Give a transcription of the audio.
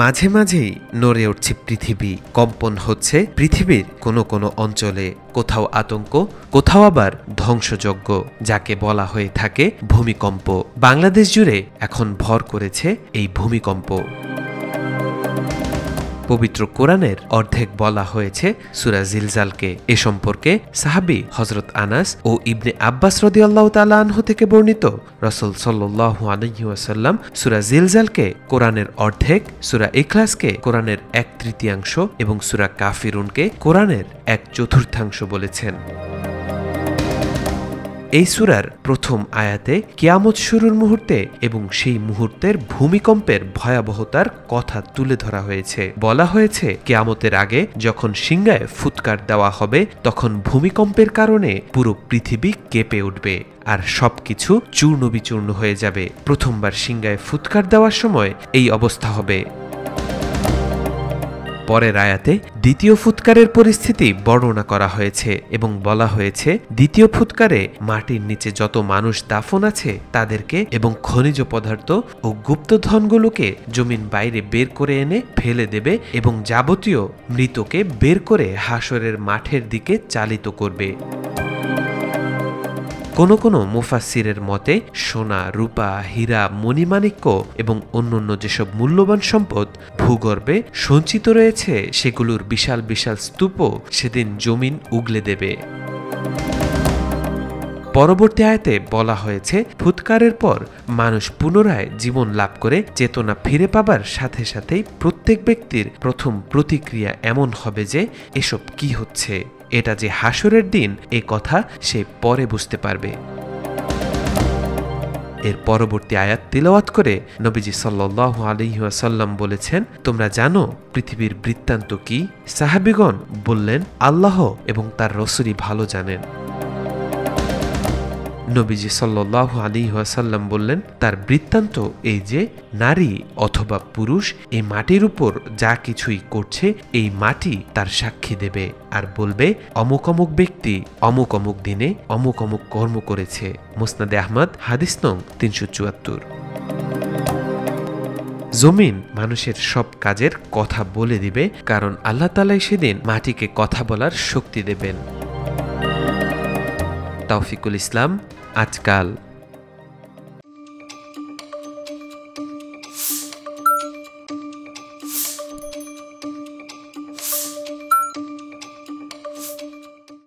মাঝে মাঝেই নড়ে উঠছে পৃথিবী, কম্পন হচ্ছে পৃথিবীর কোনো কোনো অঞ্চলে, কোথাও আতঙ্ক, কোথাও আবার ধ্বংসযজ্ঞ, যাকে বলা হয়ে থাকে ভূমিকম্প। বাংলাদেশ জুড়ে এখন ভর করেছে এই ভূমিকম্প। পবিত্র কোরআনের অর্ধেক বলা হয়েছে সূরা জিলজালকে। এ সম্পর্কে সাহাবী হযরত আনাস ও ইবনে আব্বাস রাদিয়াল্লাহু তাআলা আনহু থেকে বর্ণিত, রাসূল সাল্লাল্লাহু আলাইহি ওয়াসাল্লাম সূরা জিলজালকে কোরআনের অর্ধেক, সূরা ইখলাসকে কোরআনের 1/3 এবং সূরা কাফিরুনকে কোরআনের 1/4 বলেছেন। এই সূরার প্রথম আয়াতে কিয়ামত শুরুর মুহূর্তে এবং সেই মুহূর্তের ভূমিকম্পের ভয়াবহতার কথা তুলে ধরা হয়েছে। বলা হয়েছে, কিয়ামতের আগে যখন সিংহায় ফুৎকার দেওয়া হবে তখন ভূমিকম্পের কারণে পুরো পৃথিবী কেঁপে উঠবে আর সবকিছু চূর্ণ বিচূর্ণ হয়ে যাবে। প্রথমবার সিংহায় ফুৎকার দেওয়ার সময় এই অবস্থা হবে। পরের আয়াতে দ্বিতীয় ফুৎকারের পরিস্থিতি বর্ণনা করা হয়েছে এবং বলা হয়েছে, দ্বিতীয় ফুৎকারে মাটির নিচে যত মানুষ দাফন আছে তাদেরকে এবং খনিজ পদার্থ ও গুপ্তধনগুলোকে জমিন বাইরে বের করে এনে ফেলে দেবে এবং যাবতীয় মৃতকে বের করে হাসরের মাঠের দিকে চালিত করবে। কোন কোন মুফাসসিরের মতে সোনা, রূপা, হীরা, মণিমাণিক্য এবং অন্যান্য যেসব মূল্যবান সম্পদ ভূগর্ভে সঞ্চিত রয়েছে সেগুলোর বিশাল বিশাল স্তূপও সেদিন জমিন উগলে দেবে। পরবর্তী আয়াতে বলা হয়েছে, ফুৎকারের পর মানুষ পুনরায় জীবন লাভ করে চেতনা ফিরে পাবার সাথে সাথেই প্রত্যেক ব্যক্তির প্রথম প্রতিক্রিয়া এমন হবে যে এসব কি হচ্ছে, এটা যে হাসরের দিন, এ কথা সে পরে বুঝতে পারবে। এর পরবর্তী আয়াত তিলাওয়াত করে নবীজি সাল্লাল্লাহু আলাইহি ওয়াসাল্লাম বলেছেন, তোমরা জানো পৃথিবীর বৃত্তান্ত কি? সাহাবীগণ বললেন, আল্লাহ এবং তার রাসূলই ভালো জানেন। নবীজি সাল্লাল্লাহু আলাইহি ওয়াসাল্লাম বললেন, তার বৃত্তান্ত এই যে নারী অথবা পুরুষ এই মাটির উপর যা কিছুই করছে এই মাটি তার সাক্ষী দেবে আর বলবে, অমুক অমুক ব্যক্তি অমুক অমুক দিনে অমুক অমুক কর্ম করেছে। মুসনাদে আহমদ, হাদিস নং 374। জমিন মানুষের সব কাজের কথা বলে দিবে, কারণ আল্লাহ তাআলাই সেদিন মাটিকে কথা বলার শক্তি দেবেন। তৌফিকুল ইসলাম, আজকাল।